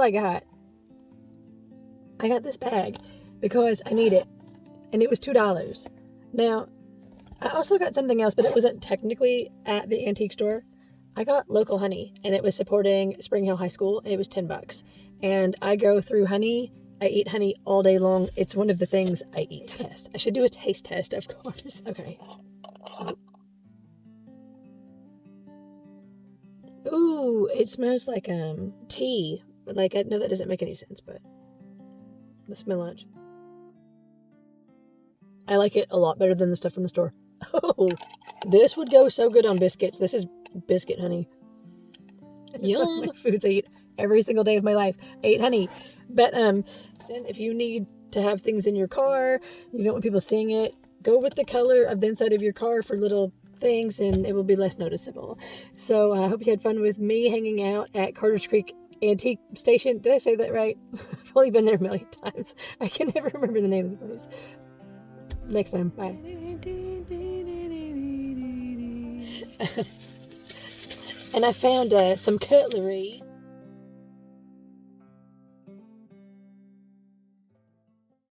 I got. I got this bag because I need it. And it was $2. Now, I also got something else, but it wasn't technically at the antique store. I got local honey, and it was supporting Spring Hill High School, and it was $10. And I go through honey. I eat honey all day long. It's one of the things I eat. Test. I should do a taste test, of course. Okay. Ooh, it smells like tea. Like, I know that doesn't make any sense, but let's smell lunch. I like it a lot better than the stuff from the store. Oh, this would go so good on biscuits. This is biscuit honey. Yum. Like foods I eat every single day of my life. I eat honey. But if you need to have things in your car, you don't want people seeing it, go with the color of the inside of your car for little things, and it will be less noticeable. So I hope you had fun with me hanging out at Carter's Creek Antique Station. Did I say that right? I've only been there a million times. I can never remember the name of the place. Next time. Bye. And I found some cutlery.